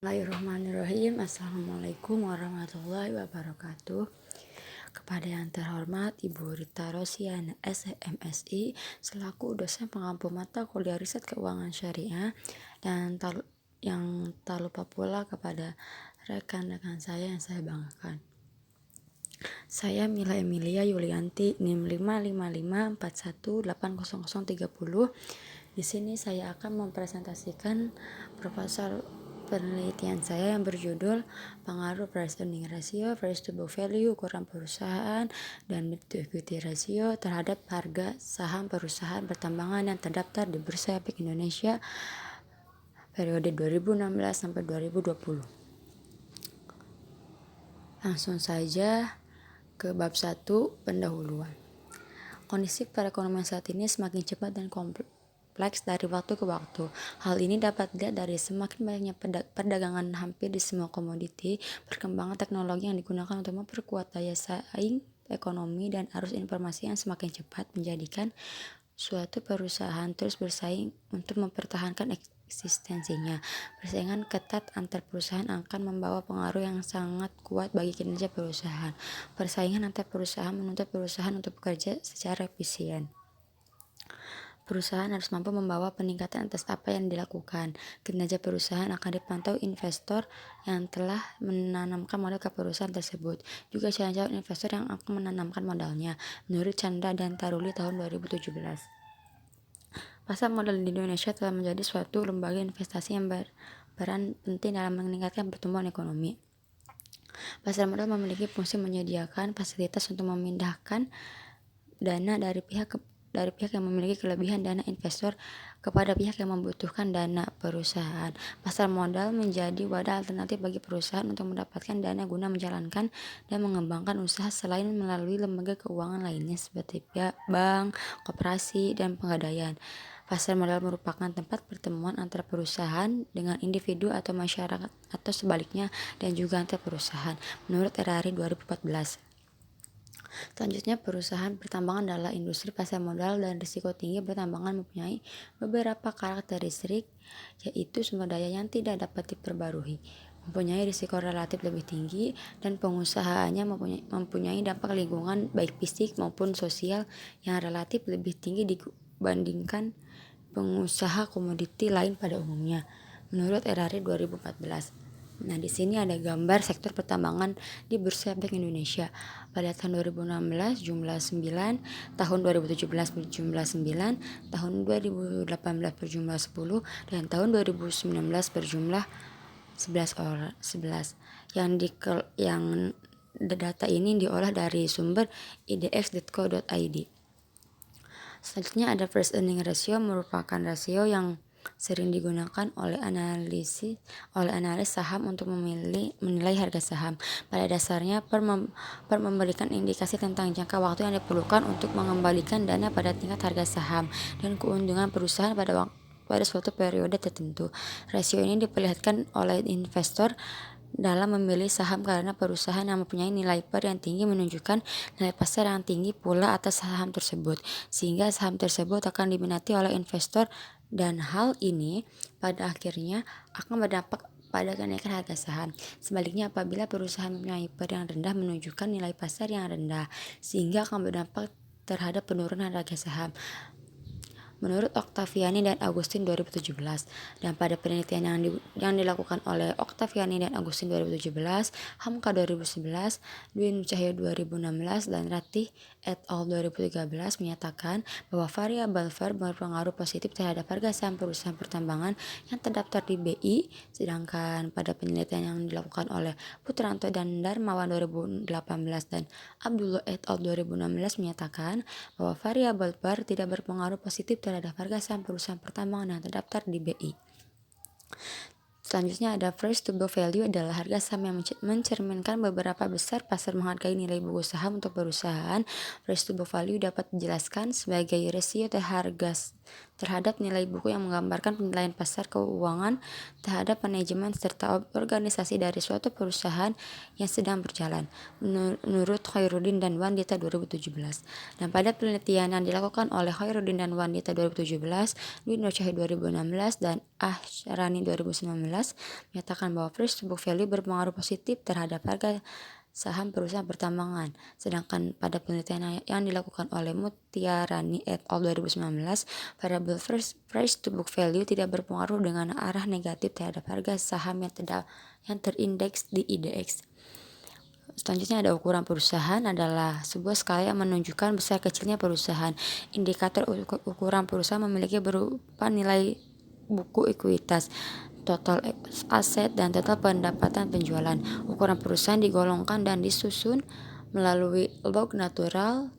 Bismillahirrahmanirrahim. Assalamualaikum warahmatullahi wabarakatuh. Kepada yang terhormat Ibu Rita Rosiana SMSI selaku dosen pengampu mata kuliah riset keuangan syariah, dan yang tak lupa pula kepada rekan-rekan saya yang saya banggakan. Saya Mila Emilia Yulianti, NIM 555418030. Di sini saya akan mempresentasikan proposal penelitian saya yang berjudul pengaruh price earning ratio, price to book value, ukuran perusahaan, dan debt to equity ratio terhadap harga saham perusahaan pertambangan yang terdaftar di Bursa Efek Indonesia periode 2016 sampai 2020. Langsung saja ke bab 1, pendahuluan. Kondisi perekonomian saat ini semakin cepat dan kompleks dari waktu ke waktu. Hal ini dapat dilihat dari semakin banyaknya perdagangan hampir di semua komoditi, perkembangan teknologi yang digunakan untuk memperkuat daya saing ekonomi, dan arus informasi yang semakin cepat menjadikan suatu perusahaan terus bersaing untuk mempertahankan eksistensinya. Persaingan ketat antar perusahaan akan membawa pengaruh yang sangat kuat bagi kinerja perusahaan. Persaingan antar perusahaan menuntut perusahaan untuk bekerja secara efisien. Perusahaan harus mampu membawa peningkatan atas apa yang dilakukan. Kinerja perusahaan akan dipantau investor yang telah menanamkan modal ke perusahaan tersebut, juga calon-calon investor yang akan menanamkan modalnya. Menurut Chandra dan Taruli tahun 2017, pasar modal di Indonesia telah menjadi suatu lembaga investasi yang berperan penting dalam meningkatkan pertumbuhan ekonomi. Pasar modal memiliki fungsi menyediakan fasilitas untuk memindahkan dana dari pihak yang memiliki kelebihan dana investor kepada pihak yang membutuhkan dana perusahaan. Pasar modal menjadi wadah alternatif bagi perusahaan untuk mendapatkan dana guna menjalankan dan mengembangkan usaha selain melalui lembaga keuangan lainnya seperti bank, koperasi, dan pegadaian. Pasar modal merupakan tempat pertemuan antara perusahaan dengan individu atau masyarakat, atau sebaliknya, dan juga antar perusahaan, menurut Erari 2014. Selanjutnya, perusahaan pertambangan adalah industri pasar modal dan risiko tinggi. Pertambangan mempunyai beberapa karakteristik, yaitu sumber daya yang tidak dapat diperbarui, mempunyai risiko relatif lebih tinggi, dan pengusahaannya mempunyai dampak lingkungan baik fisik maupun sosial yang relatif lebih tinggi dibandingkan pengusaha komoditi lain pada umumnya, menurut Erari 2014. Nah, di sini ada gambar sektor pertambangan di Bursa Efek Indonesia. Pada tahun 2016 jumlah 9, tahun 2017 berjumlah 9, tahun 2018 berjumlah 10, dan tahun 2019 berjumlah 11. Yang data ini diolah dari sumber idx.co.id. Selanjutnya ada price earning ratio, merupakan rasio yang sering digunakan oleh analis saham untuk menilai harga saham. Pada dasarnya, per memberikan indikasi tentang jangka waktu yang diperlukan untuk mengembalikan dana pada tingkat harga saham dan keuntungan perusahaan pada suatu periode tertentu. Rasio ini diperlihatkan oleh investor dalam memilih saham karena perusahaan yang mempunyai nilai PER yang tinggi menunjukkan nilai pasar yang tinggi pula atas saham tersebut, sehingga saham tersebut akan diminati oleh investor, dan hal ini pada akhirnya akan berdampak pada kenaikan harga saham. Sebaliknya, apabila perusahaan mempunyai PER yang rendah menunjukkan nilai pasar yang rendah, sehingga akan berdampak terhadap penurunan harga saham, menurut Octaviani dan Agustin 2017. Dan pada penelitian yang dilakukan oleh Octaviani dan Agustin 2017, Hamka 2011, Dwi Nur Cahyo 2016, dan Ratih et al. 2013 menyatakan bahwa variabel VAR berpengaruh positif terhadap harga saham perusahaan pertambangan yang terdaftar di BI, sedangkan pada penelitian yang dilakukan oleh Putranto dan Darmawan 2018 dan Abdullah et al. 2016 menyatakan bahwa variabel VAR tidak berpengaruh positif terhadap harga saham perusahaan pertambangan yang terdaftar di BI. Selanjutnya ada price to book value, adalah harga saham yang mencerminkan beberapa besar pasar menghargai nilai buku saham untuk perusahaan. Price to book value dapat dijelaskan sebagai rasio terhadap nilai buku yang menggambarkan penilaian pasar keuangan terhadap manajemen serta organisasi dari suatu perusahaan yang sedang berjalan, menurut Khairuddin dan Wandita 2017. Dan pada penelitian yang dilakukan oleh Khairuddin dan Wandita 2017, Dwi Nur Cahyo 2016, dan Ashrani 2019 menyatakan bahwa price to book value berpengaruh positif terhadap harga saham perusahaan pertambangan. Sedangkan pada penelitian yang dilakukan oleh Mutiarani et al. 2019, variable price to book value tidak berpengaruh dengan arah negatif terhadap harga saham yang terindeks di IDX. Selanjutnya ada ukuran perusahaan adalah sebuah skala yang menunjukkan besar kecilnya perusahaan. Indikator ukuran perusahaan memiliki berupa nilai buku ekuitas, total aset, dan total pendapatan penjualan. Ukuran perusahaan digolongkan dan disusun melalui log natural,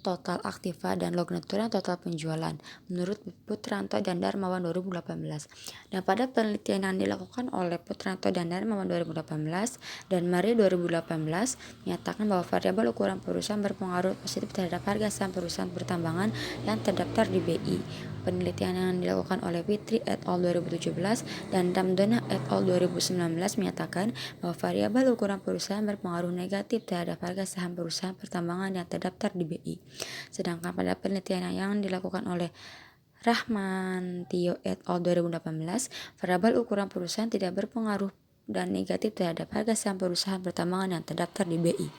total aktiva, dan log natural total penjualan menurut Putranto dan Darmawan 2018. Dan pada penelitian yang dilakukan oleh Putranto dan Darmawan 2018 dan Mari 2018 menyatakan bahwa variabel ukuran perusahaan berpengaruh positif terhadap harga saham perusahaan pertambangan yang terdaftar di BI. Penelitian yang dilakukan oleh Fitri et al. 2017 dan Damdona et al. 2019 menyatakan bahwa variabel ukuran perusahaan berpengaruh negatif terhadap harga saham perusahaan pertambangan yang terdaftar di BI. Sedangkan pada penelitian yang dilakukan oleh Rahmantio et al. 2018, variabel ukuran perusahaan tidak berpengaruh dan negatif terhadap harga saham perusahaan pertambangan yang terdaftar di BI.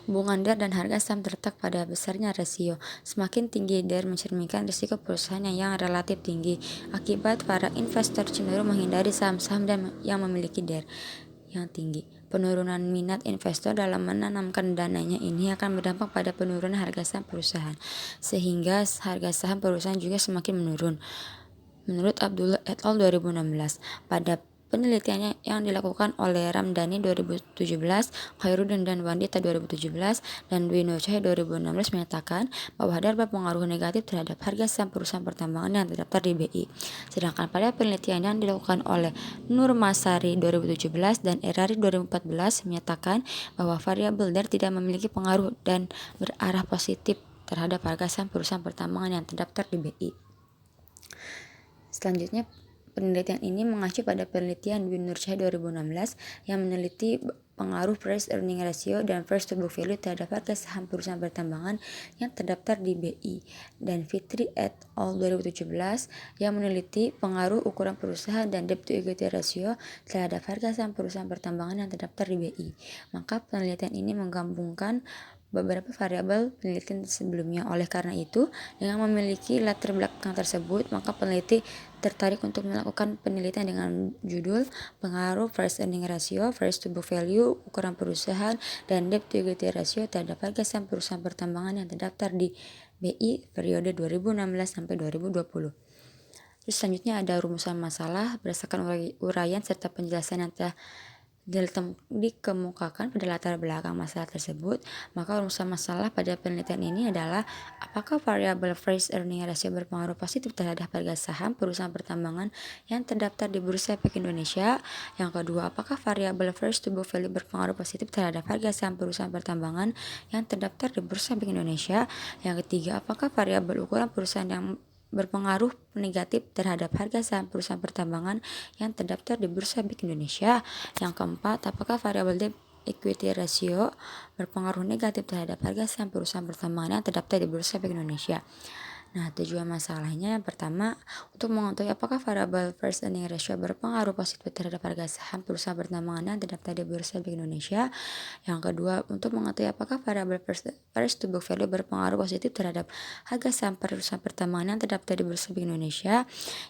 Hubungan DER dan harga saham terletak pada besarnya rasio. Semakin tinggi DER mencerminkan risiko perusahaan yang relatif tinggi. Akibat para investor cenderung menghindari saham-saham yang memiliki DER yang tinggi. Penurunan minat investor dalam menanamkan dananya ini akan berdampak pada penurunan harga saham perusahaan, sehingga harga saham perusahaan juga semakin menurun. Menurut Abdullah et al. 2016, pada penelitiannya yang dilakukan oleh Ramdhani 2017, Khairuddin dan Wandita 2017, dan Dwi Nur Cahaya 2016 menyatakan bahwa DER berpengaruh negatif terhadap harga saham perusahaan pertambangan yang terdaftar di BI. Sedangkan pada penelitian yang dilakukan oleh Nur Masari 2017 dan Erari 2014 menyatakan bahwa variabel DER tidak memiliki pengaruh dan berarah positif terhadap harga saham perusahaan pertambangan yang terdaftar di BI. Selanjutnya, penelitian ini mengacu pada penelitian Dwi Nur Cahaya 2016 yang meneliti pengaruh price earning ratio dan price to book value terhadap harga saham perusahaan pertambangan yang terdaftar di BI, dan Fitri et al. 2017 yang meneliti pengaruh ukuran perusahaan dan debt to equity ratio terhadap harga saham perusahaan pertambangan yang terdaftar di BI. Maka penelitian ini menggabungkan beberapa variabel penelitian sebelumnya. Oleh karena itu, dengan memiliki latar belakang tersebut, maka peneliti tertarik untuk melakukan penelitian dengan judul pengaruh price earning ratio, price to book value, ukuran perusahaan, dan debt to equity ratio terhadap harga saham perusahaan pertambangan yang terdaftar di BI periode 2016 sampai 2020. Terus selanjutnya ada rumusan masalah berdasarkan uraian serta penjelasan yang telah dikemukakan pada latar belakang masalah tersebut. Maka rumusan masalah pada penelitian ini adalah: apakah variabel price earning ratio berpengaruh positif terhadap harga saham perusahaan pertambangan yang terdaftar di Bursa Efek Indonesia? Yang kedua, apakah variabel price to book value berpengaruh positif terhadap harga saham perusahaan pertambangan yang terdaftar di Bursa Efek Indonesia? Yang ketiga, apakah variabel ukuran perusahaan yang berpengaruh negatif terhadap harga saham perusahaan pertambangan yang terdaftar di Bursa Efek Indonesia? Yang keempat, apakah variabel debt equity ratio berpengaruh negatif terhadap harga saham perusahaan pertambangan yang terdaftar di Bursa Efek Indonesia? Nah, tujuan masalahnya yang pertama, untuk mengetahui apakah variabel price earning ratio berpengaruh positif terhadap harga saham perusahaan pertambangan yang terdaftar di Bursa Efek Indonesia. Yang kedua, untuk mengetahui apakah variabel price to book value berpengaruh positif terhadap harga saham perusahaan pertambangan yang terdaftar di Bursa Efek Indonesia.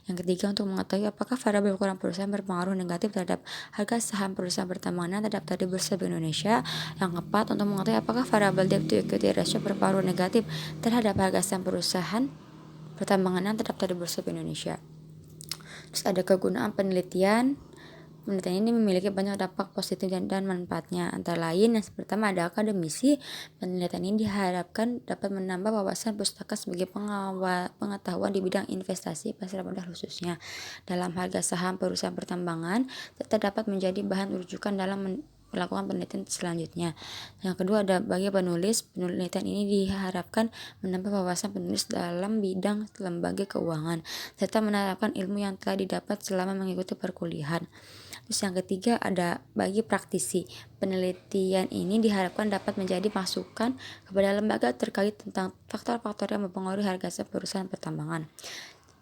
Yang ketiga, untuk mengetahui apakah variabel ukuran perusahaan berpengaruh negatif terhadap harga saham perusahaan pertambangan yang terdaftar di Bursa Efek Indonesia. Yang keempat, untuk mengetahui apakah variabel debt to equity ratio berpengaruh negatif terhadap harga saham perusahaan pertambangan yang terdaftar di Bursa Efek Indonesia. Terus ada kegunaan penelitian. Penelitian ini memiliki banyak dampak positif dan manfaatnya. Antara lain, yang pertama ada akademisi. Penelitian ini diharapkan dapat menambah wawasan pustaka sebagai pengetahuan di bidang investasi pasar modal khususnya dalam harga saham perusahaan pertambangan, serta dapat menjadi bahan rujukan dalam melakukan penelitian selanjutnya. Yang kedua ada bagi penulis. Penelitian ini diharapkan menambah wawasan penulis dalam bidang lembaga keuangan, serta menerapkan ilmu yang telah didapat selama mengikuti perkuliahan. Terus yang ketiga ada bagi praktisi. Penelitian ini diharapkan dapat menjadi masukan kepada lembaga terkait tentang faktor-faktor yang mempengaruhi harga saham perusahaan pertambangan.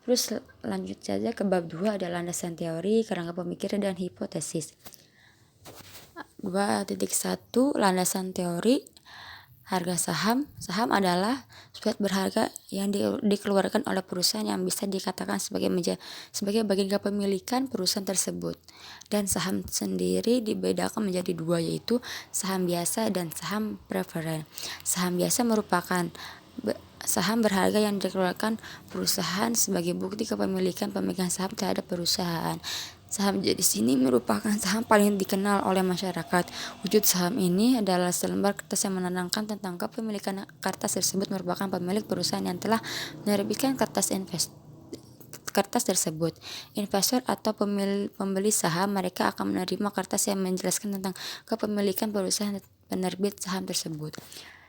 Terus lanjut saja ke bab 2, ada landasan teori, kerangka pemikiran, dan hipotesis. 2.1 landasan teori harga saham. Saham adalah suatu berharga yang dikeluarkan oleh perusahaan yang bisa dikatakan sebagai bagian kepemilikan perusahaan tersebut. Dan saham sendiri dibedakan menjadi dua, yaitu saham biasa dan saham preferen. Saham biasa merupakan saham berharga yang dikeluarkan perusahaan sebagai bukti kepemilikan pemegang saham terhadap perusahaan. Saham di sini merupakan saham paling dikenal oleh masyarakat. Wujud saham ini adalah selembar kertas yang menandakan tentang kepemilikan kertas tersebut merupakan pemilik perusahaan yang telah menerbitkan kertas tersebut. Investor atau pembeli saham, mereka akan menerima kertas yang menjelaskan tentang kepemilikan perusahaan penerbit saham tersebut.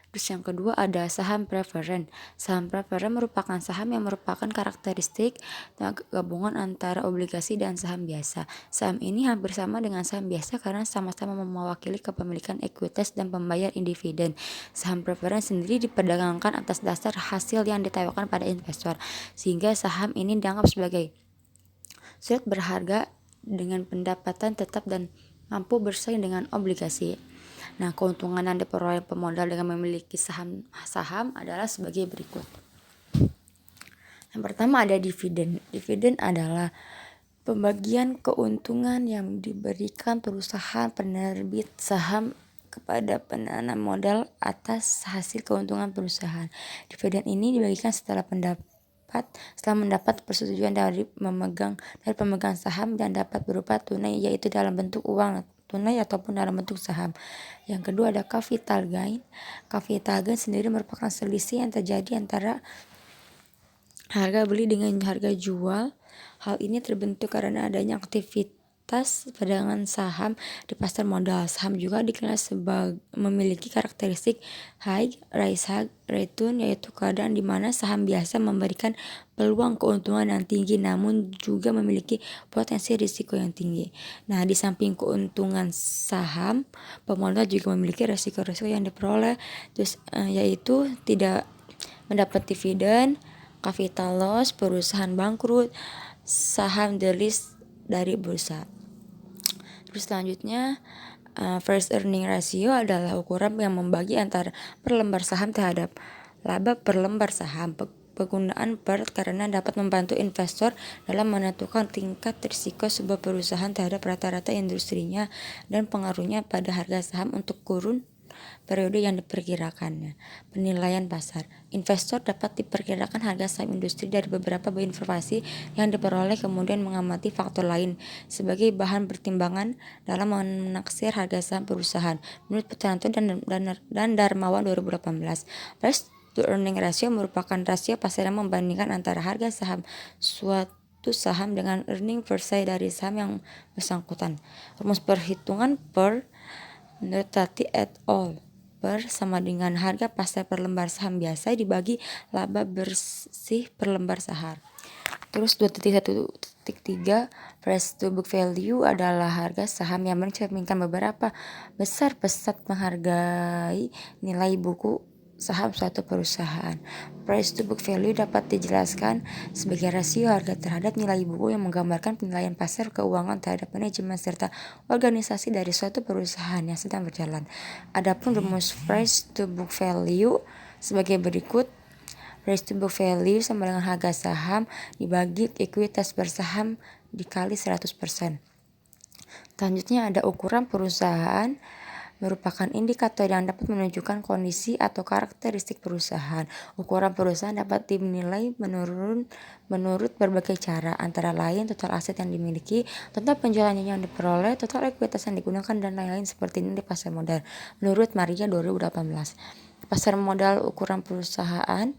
Terus yang kedua ada saham preferen. Saham preferen merupakan saham yang merupakan karakteristik gabungan antara obligasi dan saham biasa. Saham ini hampir sama dengan saham biasa karena sama-sama mewakili kepemilikan ekuitas dan pembayar dividen. Saham preferen sendiri diperdagangkan atas dasar hasil yang ditawarkan pada investor, sehingga saham ini dianggap sebagai surat berharga dengan pendapatan tetap dan mampu bersaing dengan obligasi. Nah, keuntungan yang diperoleh pemodal dengan memiliki saham adalah sebagai berikut. Yang pertama ada dividen. Dividen adalah pembagian keuntungan yang diberikan perusahaan penerbit saham kepada penanam modal atas hasil keuntungan perusahaan. Dividen ini dibagikan setelah mendapat persetujuan dari pemegang saham dan dapat berupa tunai, yaitu dalam bentuk uang tunai ataupun dalam bentuk saham. Yang kedua ada capital gain. Capital gain sendiri merupakan selisih yang terjadi antara harga beli dengan harga jual. Hal ini terbentuk karena adanya aktivitas perdagangan saham di pasar modal. Saham juga dikenal sebagai memiliki karakteristik high risk return, yaitu keadaan di mana saham biasa memberikan peluang keuntungan yang tinggi namun juga memiliki potensi risiko yang tinggi. Nah, di samping keuntungan saham, pemodal juga memiliki risiko-risiko yang diperoleh, yaitu tidak mendapat dividen, capital loss, perusahaan bangkrut, saham delist dari bursa. Terus selanjutnya first earning ratio adalah ukuran yang membagi antara per lembar saham terhadap laba per lembar saham. Penggunaan per karena dapat membantu investor dalam menentukan tingkat risiko sebuah perusahaan terhadap rata-rata industrinya dan pengaruhnya pada harga saham untuk kurun periode yang diperkirakannya. Penilaian pasar. Investor dapat diperkirakan harga saham industri dari beberapa informasi yang diperoleh, kemudian mengamati faktor lain sebagai bahan pertimbangan dalam menaksir harga saham perusahaan. Menurut Putranto dan Darmawan 2018, price to earning ratio merupakan rasio pasar yang membandingkan antara harga saham suatu saham dengan earning per share dari saham yang bersangkutan. Rumus perhitungan per menurut Tati et al. Per sama dengan harga pasar per lembar saham biasa dibagi laba bersih per lembar saham. Terus 2.1.3 price to book value adalah harga saham yang mencerminkan beberapa besar pesat menghargai nilai buku saham suatu perusahaan. Price to book value dapat dijelaskan sebagai rasio harga terhadap nilai buku yang menggambarkan penilaian pasar keuangan terhadap manajemen serta organisasi dari suatu perusahaan yang sedang berjalan. Adapun rumus price to book value sebagai berikut. Price to book value sama dengan harga saham dibagi ekuitas bersaham dikali 100%. Selanjutnya ada ukuran perusahaan, merupakan indikator yang dapat menunjukkan kondisi atau karakteristik perusahaan. Ukuran perusahaan dapat dinilai menurut berbagai cara, antara lain total aset yang dimiliki, total penjualan yang diperoleh, total ekuitas yang digunakan, dan lain-lain seperti ini di pasar modal. Menurut Maria 2018, pasar modal ukuran perusahaan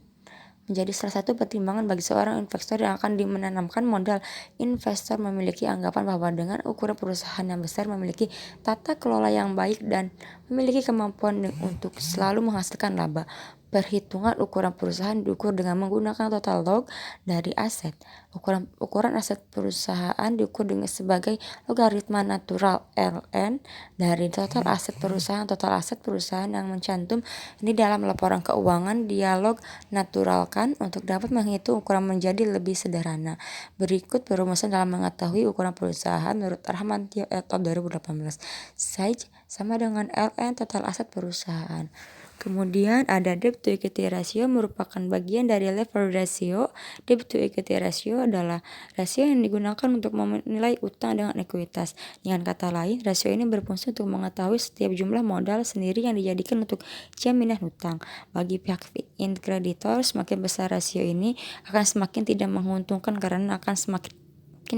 menjadi salah satu pertimbangan bagi seorang investor yang akan menanamkan modal. Investor memiliki anggapan bahwa dengan ukuran perusahaan yang besar memiliki tata kelola yang baik dan memiliki kemampuan untuk selalu menghasilkan laba. Perhitungan ukuran perusahaan diukur dengan menggunakan total log dari aset. Ukuran aset perusahaan diukur dengan sebagai logaritma natural ln dari total aset perusahaan. Total aset perusahaan yang mencantum di dalam laporan keuangan dialog naturalkan untuk dapat menghitung ukuran menjadi lebih sederhana. Berikut perumusan dalam mengetahui ukuran perusahaan menurut Rahmantio et al. 2018. Size sama dengan ln total aset perusahaan. Kemudian ada debt to equity ratio merupakan bagian dari leverage ratio. Debt to equity ratio adalah rasio yang digunakan untuk menilai utang dengan ekuitas. Dengan kata lain, rasio ini berfungsi untuk mengetahui setiap jumlah modal sendiri yang dijadikan untuk jaminan hutang. Bagi pihak kreditor, semakin besar rasio ini akan semakin tidak menguntungkan karena akan semakin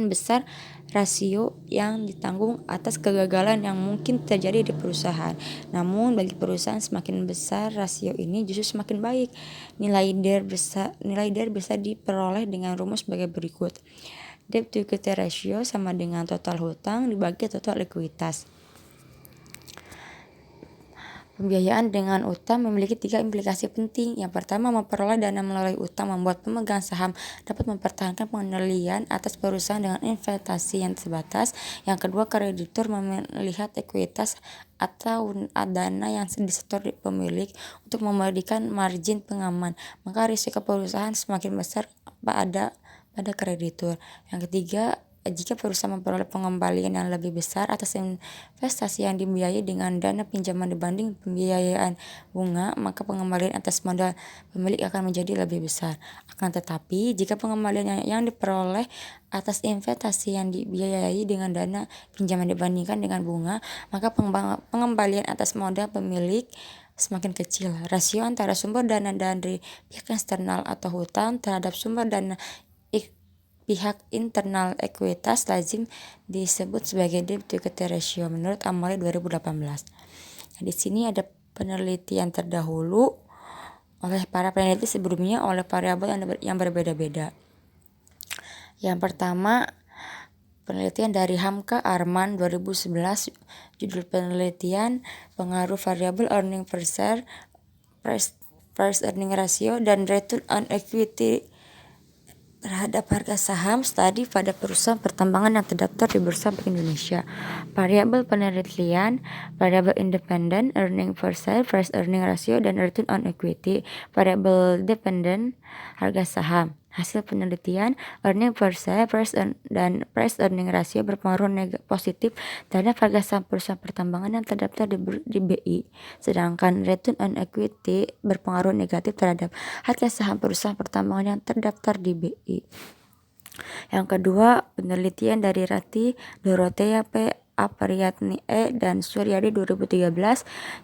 besar rasio yang ditanggung atas kegagalan yang mungkin terjadi di perusahaan. Namun bagi perusahaan semakin besar rasio ini justru semakin baik. Nilai DER bisa diperoleh dengan rumus sebagai berikut. Debt to equity ratio sama dengan total hutang dibagi total ekuitas. Pembiayaan dengan utang memiliki 3 implikasi penting. Yang pertama, memperoleh dana melalui utang membuat pemegang saham dapat mempertahankan pengendalian atas perusahaan dengan investasi yang terbatas. Yang kedua, kreditur melihat ekuitas atau dana yang disetor di pemilik untuk memberikan margin pengaman. Maka risiko perusahaan semakin besar pada kreditur. Yang ketiga, jika perusahaan memperoleh pengembalian yang lebih besar atas investasi yang dibiayai dengan dana pinjaman dibanding pembiayaan bunga, maka pengembalian atas modal pemilik akan menjadi lebih besar. Akan tetapi, jika pengembalian yang diperoleh atas investasi yang dibiayai dengan dana pinjaman dibandingkan dengan bunga, maka pengembalian atas modal pemilik semakin kecil. Rasio antara sumber dana dari pihak eksternal atau hutang terhadap sumber dana pihak internal ekuitas lazim disebut sebagai debt to equity ratio menurut Amale 2018. Nah, di sini ada penelitian terdahulu oleh para peneliti sebelumnya oleh variabel yang berbeda-beda. Yang pertama, penelitian dari Hamka Arman 2011, judul penelitian pengaruh variabel earning per share, price earning ratio, dan return on equity terhadap harga saham studi pada perusahaan pertambangan yang terdaftar di Bursa Efek Indonesia. Variabel penelitian, variabel independen, earning per share, price earning ratio, dan return on equity. Variabel dependen, harga saham. Hasil penelitian, earning per share, dan price earning ratio berpengaruh positif terhadap harga saham perusahaan pertambangan yang terdaftar di BI. Sedangkan return on equity berpengaruh negatif terhadap harga saham perusahaan pertambangan yang terdaftar di BI. Yang kedua, penelitian dari Rati, Dorothea P. Apriyatni E. dan Suryadi 2013.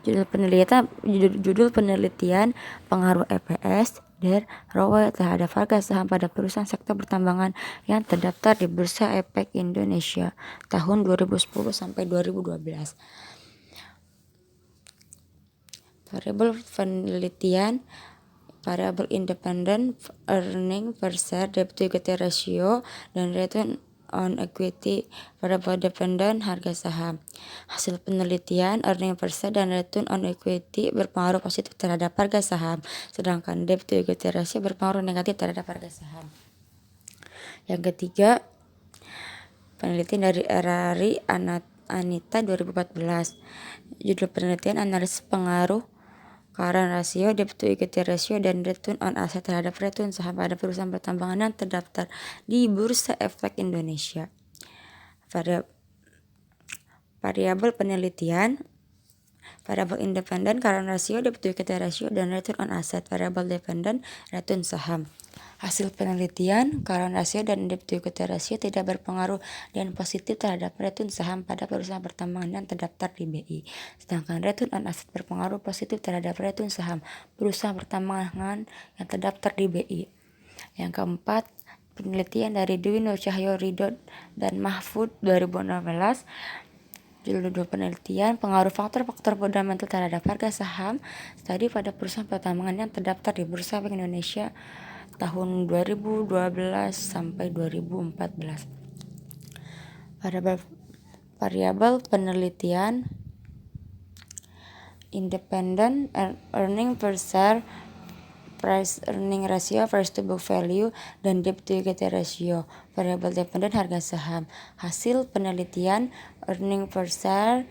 Judul penelitian pengaruh EPS, DER, ROE terhadap harga saham pada perusahaan sektor pertambangan yang terdaftar di Bursa Efek Indonesia tahun 2010 sampai 2012. Variabel penelitian, variabel independen, earning per share, debt to equity ratio, dan return on equity. Variabel dependen, harga saham. Hasil penelitian, earning per share dan return on equity berpengaruh positif terhadap harga saham, sedangkan debt to equity ratio berpengaruh negatif terhadap harga saham. Yang ketiga, penelitian dari Erari Anita 2014. Judul penelitian analisis pengaruh current ratio, debt to equity ratio, dan return on asset terhadap return saham pada perusahaan pertambangan yang terdaftar di Bursa Efek Indonesia. Variabel penelitian, variabel independen, current ratio, debt to equity ratio, dan return on asset. Variabel dependen, return saham. Hasil penelitian, current ratio dan debt to equity ratio tidak berpengaruh dan positif terhadap return saham pada perusahaan pertambangan yang terdaftar di BI. Sedangkan return on asset berpengaruh positif terhadap return saham perusahaan pertambangan yang terdaftar di BI. Yang keempat, penelitian dari Dwi Nur Cahyo Ridho dan Mahfud 2016. Judul penelitian pengaruh faktor-faktor fundamental terhadap harga saham studi pada perusahaan pertambangan yang terdaftar di Bursa Efek Indonesia tahun 2012 sampai 2014. Variabel penelitian independen, earning per share, price earning ratio, price to book value, dan debt to equity ratio. Variable dependent harga saham. Hasil penelitian earning per share,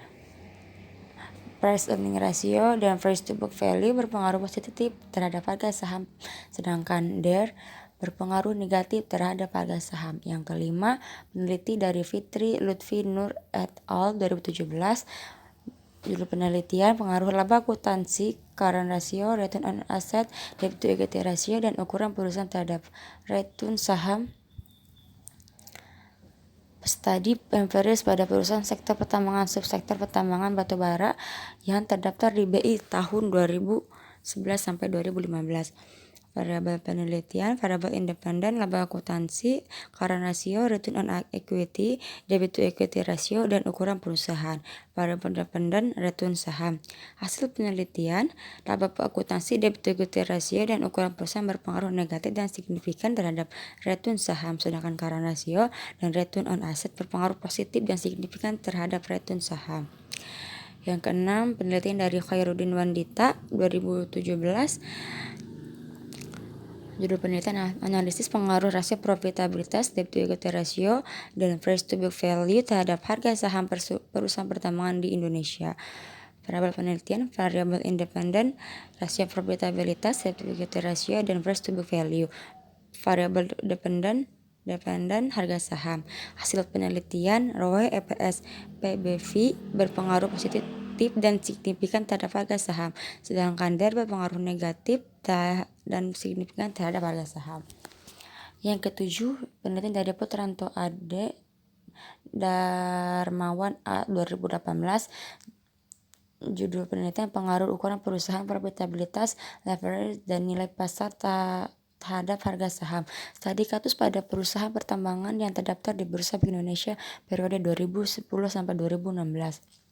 price earning ratio, dan price to book value berpengaruh positif terhadap harga saham, sedangkan DER berpengaruh negatif terhadap harga saham. Yang kelima, peneliti dari Fitri Lutfi Nur et al. 2017. Judul penelitian pengaruh laba akuntansi, current ratio, return on asset, debt to equity ratio, dan ukuran perusahaan terhadap return saham. Studi empiris pada perusahaan sektor pertambangan subsektor pertambangan batubara yang terdaftar di BI tahun 2011 sampai 2015. Variabel penelitian, variabel independen, laba akuntansi, current ratio, return on equity, debt to equity ratio, dan ukuran perusahaan. Variabel independen, return saham. Hasil penelitian, laba akuntansi, debt to equity ratio, dan ukuran perusahaan berpengaruh negatif dan signifikan terhadap return saham, sedangkan current ratio dan return on asset berpengaruh positif dan signifikan terhadap return saham. Yang keenam, penelitian dari Khairuddin Wandita 2017. Judul penelitian analisis pengaruh rasio profitabilitas, debt to equity ratio, dan price to book value terhadap harga saham perusahaan pertambangan di Indonesia. Variabel penelitian, variabel independen, rasio profitabilitas, debt to equity ratio, dan price to book value. Variabel dependen, harga saham. Hasil penelitian, ROE, EPS, PBV berpengaruh positif dan signifikan terhadap harga saham, sedangkan DER berpengaruh negatif dan signifikan terhadap harga saham. Yang ketujuh, penelitian dari Putranto AD Darmawan A 2018. Judul penelitian pengaruh ukuran perusahaan, profitabilitas, leverage, dan nilai pasar terhadap harga saham. Studi kasus pada perusahaan pertambangan yang terdaftar di Bursa Efek Indonesia periode 2010 sampai 2016.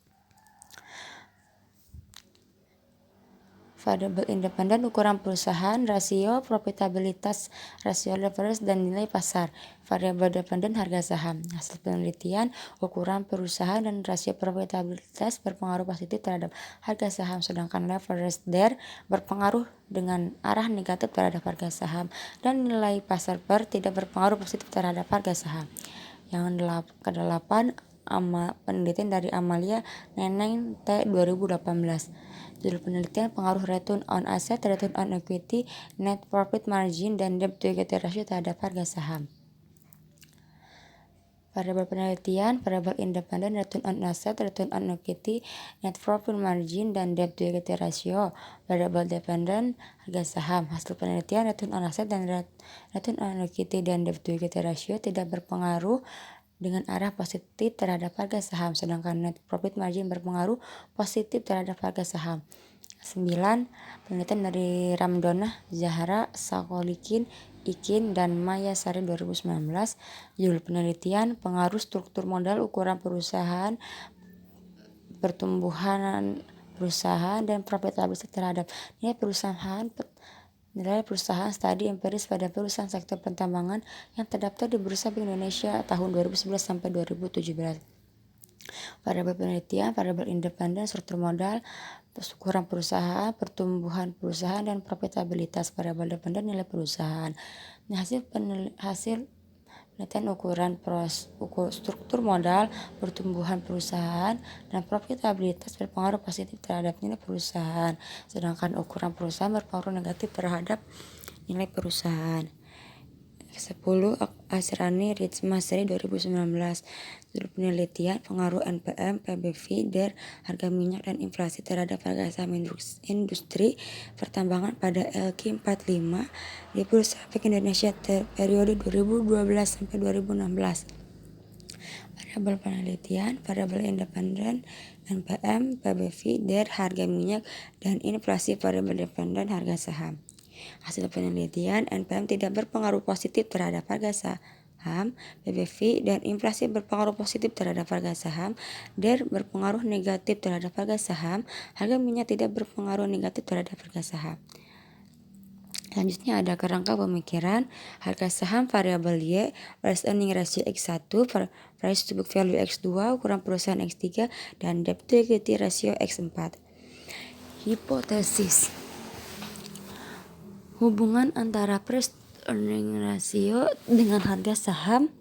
Variabel independen, ukuran perusahaan, rasio profitabilitas, rasio leverage, dan nilai pasar. Variabel dependen, harga saham. Hasil penelitian, ukuran perusahaan dan rasio profitabilitas berpengaruh positif terhadap harga saham, sedangkan leverage DER berpengaruh dengan arah negatif terhadap harga saham, dan nilai pasar PER tidak berpengaruh positif terhadap harga saham. Yang kedelapan, penelitian dari Amalia Neneng T 2018. Judul penelitian pengaruh return on asset, return on equity, net profit margin, dan debt to equity ratio terhadap harga saham. Variabel penelitian, variabel independen, return on asset, return on equity, net profit margin, dan debt to equity ratio. Variabel dependen, harga saham. Hasil penelitian, return on asset dan return on equity dan debt to equity ratio tidak berpengaruh dengan arah positif terhadap harga saham, sedangkan net profit margin berpengaruh positif terhadap harga saham. 9. Penelitian dari Ramdonah, Zahra, Sakolikin, Ikin, dan Maya Sari 2019. Judul penelitian pengaruh struktur modal, ukuran perusahaan, pertumbuhan perusahaan, dan profitabilitas terhadap nilai perusahaan studi empiris pada perusahaan sektor pertambangan yang terdaftar di Bursa Efek Indonesia tahun 2011 sampai 2017. Variabel penelitian, variabel independen, struktur modal, ukuran perusahaan, pertumbuhan perusahaan, dan profitabilitas. Variabel dependen, nilai perusahaan. Hasil penelitian ukuran struktur modal, pertumbuhan perusahaan, dan profitabilitas berpengaruh positif terhadap nilai perusahaan, sedangkan ukuran perusahaan berpengaruh negatif terhadap nilai perusahaan. 10. Asrani Rizma Seri 2019. Judul penelitian pengaruh NPM, PBV, DER, harga minyak, dan inflasi terhadap harga saham industri pertambangan pada LQ45 di Bursa Efek Indonesia periode 2012 sampai 2016. Variabel penelitian, variabel independen, NPM, PBV, DER, harga minyak, dan inflasi. Variabel dependen, harga saham. Hasil penelitian, NPM tidak berpengaruh positif terhadap harga saham, PBV dan inflasi berpengaruh positif terhadap harga saham, DER berpengaruh negatif terhadap harga saham, harga minyak tidak berpengaruh negatif terhadap harga saham. Selanjutnya ada kerangka pemikiran, harga saham variabel Y, price earning ratio X1, price to book value X2, ukuran perusahaan X3, dan debt to equity ratio X4. Hipotesis. Hubungan antara price earning ratio dengan harga saham.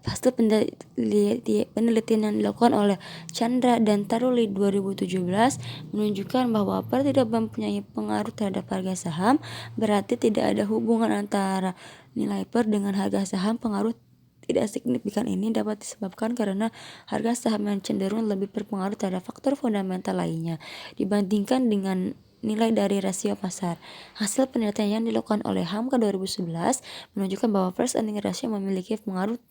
Hasil penelitian yang dilakukan oleh Chandra dan Taruli 2017 menunjukkan bahwa PER tidak mempunyai pengaruh terhadap harga saham, berarti tidak ada hubungan antara nilai PER dengan harga saham. Pengaruh tidak signifikan ini dapat disebabkan karena harga saham yang cenderung lebih berpengaruh terhadap faktor fundamental lainnya dibandingkan dengan nilai dari rasio pasar. Hasil penelitian yang dilakukan oleh Hamka 2011 menunjukkan bahwa price earning ratio memiliki pengaruh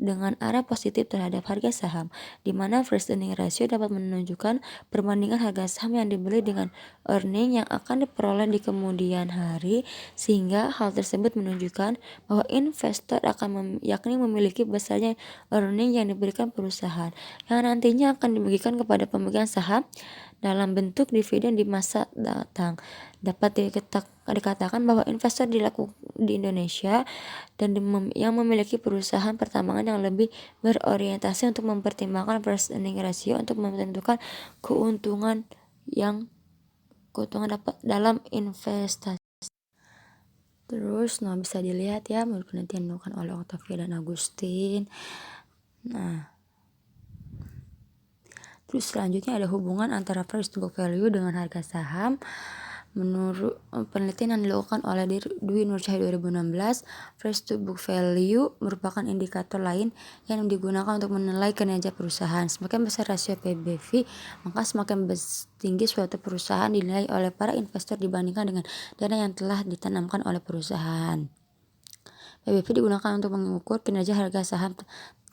dengan arah positif terhadap harga saham, di mana price earning ratio dapat menunjukkan perbandingan harga saham yang dibeli dengan earning yang akan diperoleh di kemudian hari, sehingga hal tersebut menunjukkan bahwa investor akan yakni memiliki besarnya earning yang diberikan perusahaan, yang nantinya akan dibagikan kepada pemegang saham dalam bentuk dividen di masa datang. Dapat dikatakan bahwa investor di Indonesia dan yang memiliki perusahaan pertambangan yang lebih berorientasi untuk mempertimbangkan price earning ratio untuk menentukan keuntungan dapat dalam investasi. Terus bisa dilihat ya menurut penelitian dilakukan oleh Octavia dan Agustin. Terus selanjutnya ada hubungan antara price to book value dengan harga saham. Menurut penelitian yang dilakukan oleh Dwi Nur Cahaya 2016, price to book value merupakan indikator lain yang digunakan untuk menilai kinerja perusahaan. Semakin besar rasio PBV, maka semakin tinggi suatu perusahaan dinilai oleh para investor dibandingkan dengan dana yang telah ditanamkan oleh perusahaan. PBV digunakan untuk mengukur kinerja harga saham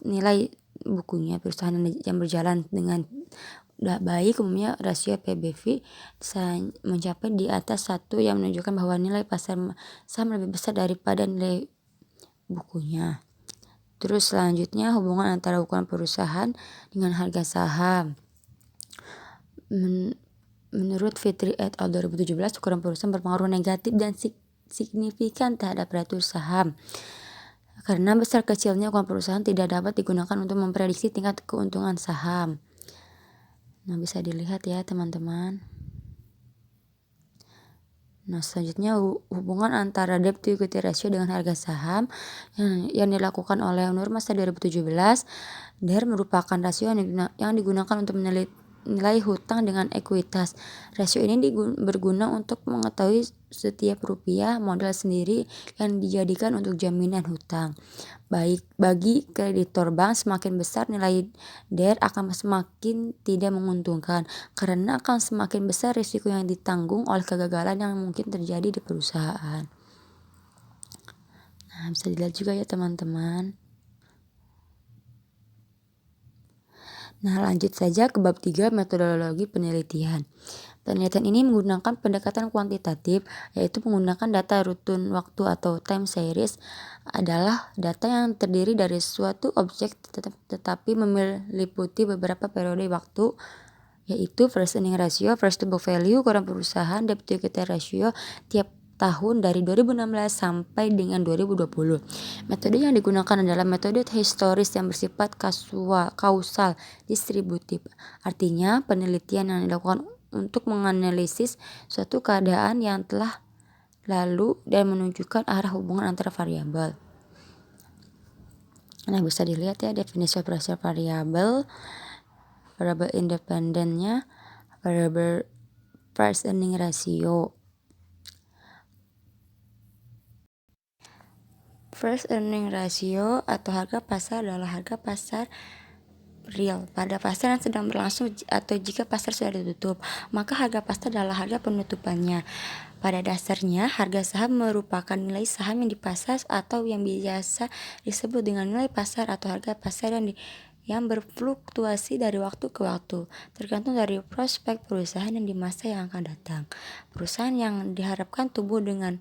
nilai bukunya perusahaan yang berjalan dengan baik. Umumnya rasio PBV mencapai di atas 1 yang menunjukkan bahwa nilai pasar saham lebih besar daripada nilai bukunya. Terus selanjutnya hubungan antara ukuran perusahaan dengan harga saham. Menurut Fitri et al. 2017, ukuran perusahaan berpengaruh negatif dan signifikan terhadap ratus saham. Karena besar kecilnya ukuran perusahaan tidak dapat digunakan untuk memprediksi tingkat keuntungan saham. Bisa dilihat ya teman-teman. Selanjutnya hubungan antara debt to equity ratio dengan harga saham yang dilakukan oleh Nurmasa 2017. DER merupakan rasio yang digunakan untuk nilai hutang dengan ekuitas. Rasio ini berguna untuk mengetahui setiap rupiah modal sendiri yang dijadikan untuk jaminan hutang. Baik bagi kreditor bank, semakin besar nilai DER akan semakin tidak menguntungkan karena akan semakin besar risiko yang ditanggung oleh kegagalan yang mungkin terjadi di perusahaan. Bisa dilihat juga ya teman-teman. Lanjut saja ke bab 3, metodologi penelitian. Penelitian ini menggunakan pendekatan kuantitatif, yaitu menggunakan data rutun waktu atau time series. Adalah data yang terdiri dari suatu objek tetapi meliputi beberapa periode waktu, yaitu price earning ratio, price to book value, ukuran perusahaan, debt to equity ratio tiap tahun dari 2016 sampai dengan 2020. Metode yang digunakan adalah metode historis yang bersifat kausal distributif. Artinya penelitian yang dilakukan untuk menganalisis suatu keadaan yang telah lalu dan menunjukkan arah hubungan antara variabel. Bisa dilihat ya definisi operasi variabel independennya, variabel price earning ratio. Price earning ratio atau harga pasar adalah harga pasar real pada pasar yang sedang berlangsung atau jika pasar sudah ditutup, maka harga pasar adalah harga penutupannya. Pada dasarnya, harga saham merupakan nilai saham yang di pasar atau yang biasa disebut dengan nilai pasar atau harga pasar yang berfluktuasi dari waktu ke waktu, tergantung dari prospek perusahaan yang di masa yang akan datang. Perusahaan yang diharapkan tumbuh dengan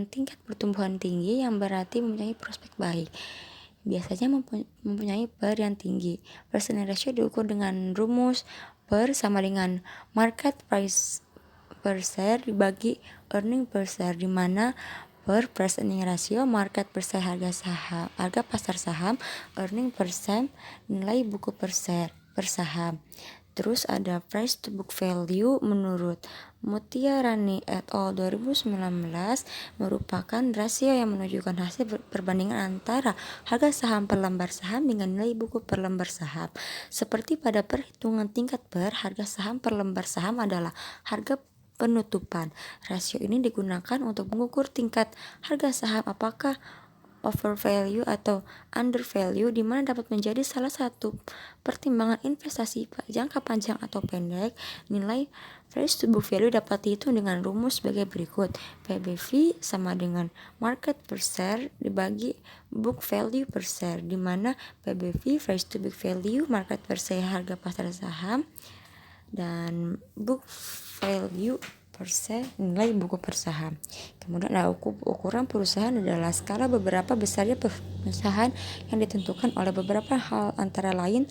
tingkat pertumbuhan tinggi yang berarti mempunyai prospek baik, biasanya mempunyai PER yang tinggi. Price earning ratio diukur dengan rumus PER sama dengan market price per share dibagi earning per share, di mana PER price earning ratio, market per share harga pasar saham, earning per share nilai buku per share per saham. Terus ada price to book value menurut Mutiarani et al. 2019 merupakan rasio yang menunjukkan hasil perbandingan antara harga saham per lembar saham dengan nilai buku per lembar saham. Seperti pada perhitungan tingkat per, harga saham per lembar saham adalah harga penutupan. Rasio ini digunakan untuk mengukur tingkat harga saham apakah overvalue atau undervalue, di mana dapat menjadi salah satu pertimbangan investasi jangka panjang atau pendek. Nilai price to book value dapat dihitung dengan rumus sebagai berikut. PBV sama dengan market per share dibagi book value per share, di mana PBV price to book value market per share harga pasar saham, dan book value per share nilai buku per saham. Kemudian ukuran perusahaan adalah skala beberapa besarnya perusahaan yang ditentukan oleh beberapa hal, antara lain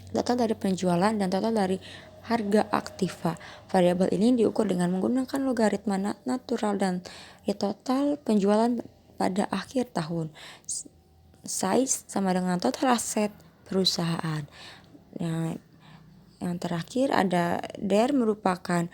total dari penjualan dan total dari harga aktiva. Variabel ini diukur dengan menggunakan logaritma natural dan total penjualan pada akhir tahun. Size sama dengan total aset perusahaan. Yang terakhir ada DER, merupakan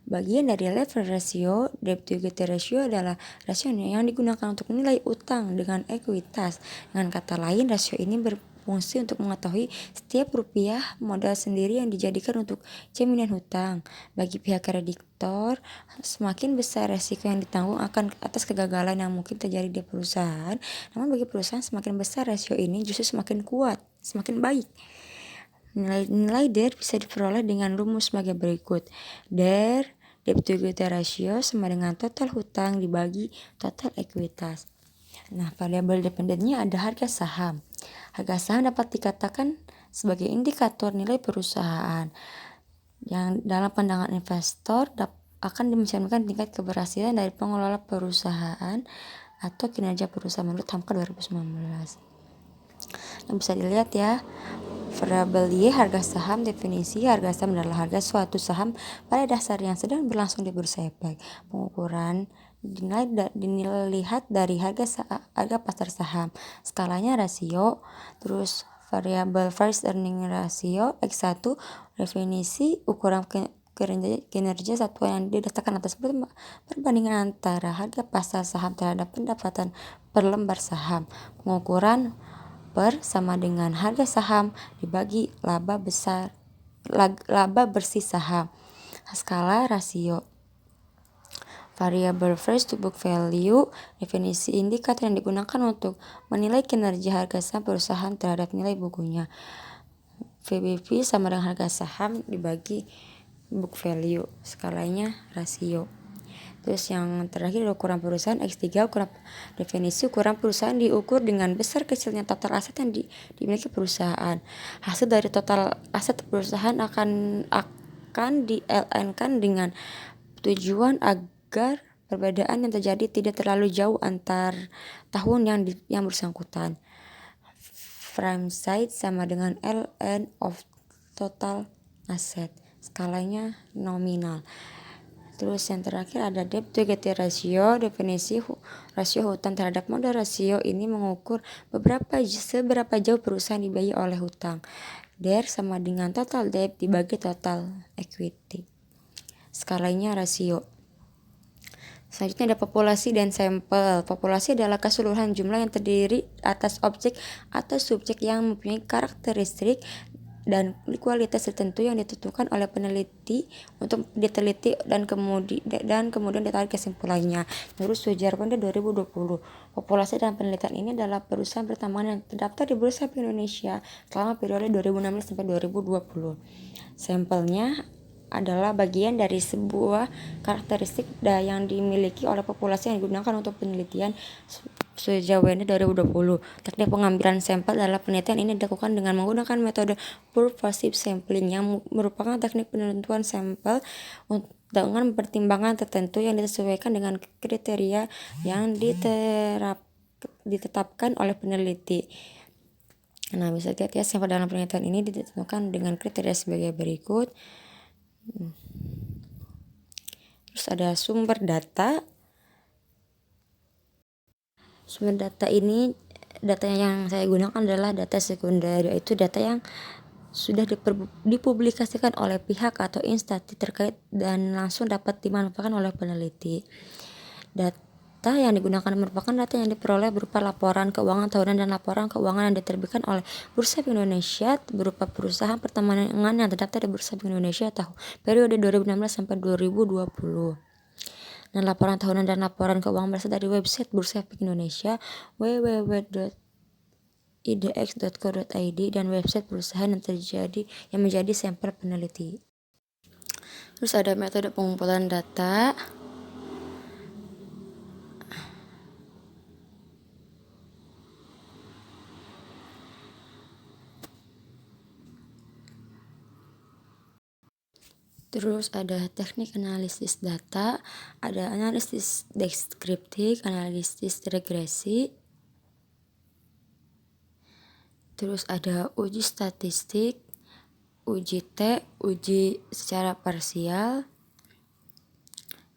bagian dari leverage ratio. Debt to equity ratio adalah rasio yang digunakan untuk menilai utang dengan ekuitas. Dengan kata lain, rasio ini berfungsi untuk mengetahui setiap rupiah modal sendiri yang dijadikan untuk jaminan hutang. Bagi pihak kreditor, semakin besar resiko yang ditanggung akan atas kegagalan yang mungkin terjadi di perusahaan. Namun bagi perusahaan, semakin besar rasio ini justru semakin kuat, semakin baik. Nilai DER bisa diperoleh dengan rumus sebagai berikut. DER, debt to equity ratio, sama dengan total hutang dibagi total ekuitas. Nah, variabel dependennya ada harga saham. Harga saham dapat dikatakan sebagai indikator nilai perusahaan yang dalam pandangan investor akan mencerminkan tingkat keberhasilan dari pengelola perusahaan atau kinerja perusahaan menurut Hamka 2019. Nah, bisa dilihat ya, variabel Y harga saham. Definisi harga saham adalah harga suatu saham pada dasar yang sedang berlangsung di bursa efek. Pengukuran dinilai lihat dari harga pasar saham. Skalanya rasio. Terus variabel price earning ratio X1. Definisi ukuran kinerja satuan yang didasarkan atas perbandingan antara harga pasar saham terhadap pendapatan per lembar saham. Pengukuran per sama dengan harga saham dibagi laba bersih saham. Skala rasio. Variabel price to book value. Definisi indikator yang digunakan untuk menilai kinerja harga saham perusahaan terhadap nilai bukunya. VBV sama dengan harga saham dibagi book value. Skalanya rasio. Terus yang terakhir ada ukuran perusahaan X3. Definisi ukuran perusahaan diukur dengan besar kecilnya total aset yang dimiliki perusahaan. Hasil dari total aset perusahaan akan di-LN-kan dengan tujuan agar perbedaan yang terjadi tidak terlalu jauh antar tahun yang bersangkutan. Frame size sama dengan LN of total asset. Skalanya nominal. Terus yang terakhir ada debt to equity ratio. Definisi rasio hutang terhadap modal. Rasio ini mengukur seberapa jauh perusahaan dibiayai oleh hutang. DER sama dengan total debt dibagi total equity. Skalanya rasio. Selanjutnya ada populasi dan sampel. Populasi adalah keseluruhan jumlah yang terdiri atas objek atau subjek yang mempunyai karakteristik dan kualitas tertentu yang ditentukan oleh peneliti untuk diteliti dan kemudian ditarik kesimpulannya. Menurut Sujarwanda 2020, populasi dalam penelitian ini adalah perusahaan pertambangan yang terdaftar di Bursa Efek Indonesia selama periode 2016 sampai 2020. Sampelnya adalah bagian dari sebuah karakteristik yang dimiliki oleh populasi yang digunakan untuk penelitian. Sujarwanda 2020. Teknik pengambilan sampel dalam penelitian ini dilakukan dengan menggunakan metode purposive sampling yang merupakan teknik penentuan sampel dengan pertimbangan tertentu yang disesuaikan dengan kriteria yang ditetapkan oleh peneliti. Nah, bisa lihat ya, sampel dalam penelitian ini ditentukan dengan kriteria sebagai berikut. Terus ada sumber data. Sumber data ini, data yang saya gunakan adalah data sekunder, yaitu data yang sudah dipublikasikan oleh pihak atau instansi terkait dan langsung dapat dimanfaatkan oleh peneliti. Data yang digunakan merupakan data yang diperoleh berupa laporan keuangan tahunan dan laporan keuangan yang diterbitkan oleh Bursa Efek Indonesia berupa perusahaan pertambangan yang terdaftar di Bursa Efek Indonesia tahun periode 2016 sampai 2020. Dan laporan tahunan dan laporan keuangan berasal dari website Bursa Efek Indonesia www.idx.co.id dan website perusahaan yang menjadi sampel peneliti. Terus ada metode pengumpulan data. Terus ada teknik analisis data, ada analisis deskriptif, analisis regresi. Terus ada uji statistik, uji T, uji secara parsial,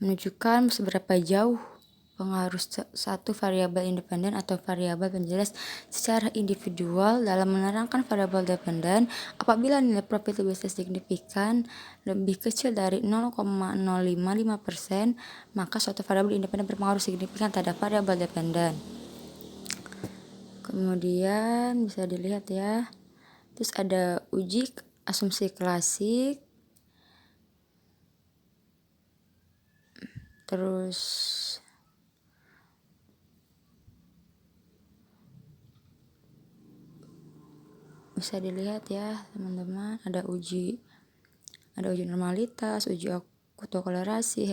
menunjukkan seberapa jauh pengaruh satu variabel independen atau variabel penjelas secara individual dalam menerangkan variabel dependen. Apabila nilai probabilitas signifikan lebih kecil dari 0,055%, maka suatu variabel independen berpengaruh signifikan terhadap variabel dependen. Kemudian bisa dilihat ya. Terus ada uji asumsi klasik. Terus bisa dilihat ya teman-teman, ada uji normalitas, uji autokolerasi,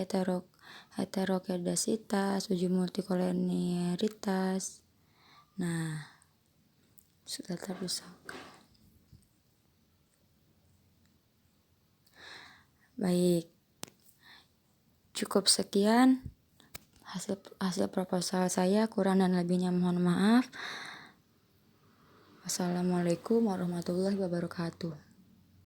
heterokedasitas, uji multikolenialitas. Nah, sudah terpisah. Baik, cukup sekian hasil proposal saya, kurang dan lebihnya mohon maaf. Wassalamualaikum warahmatullahi wabarakatuh.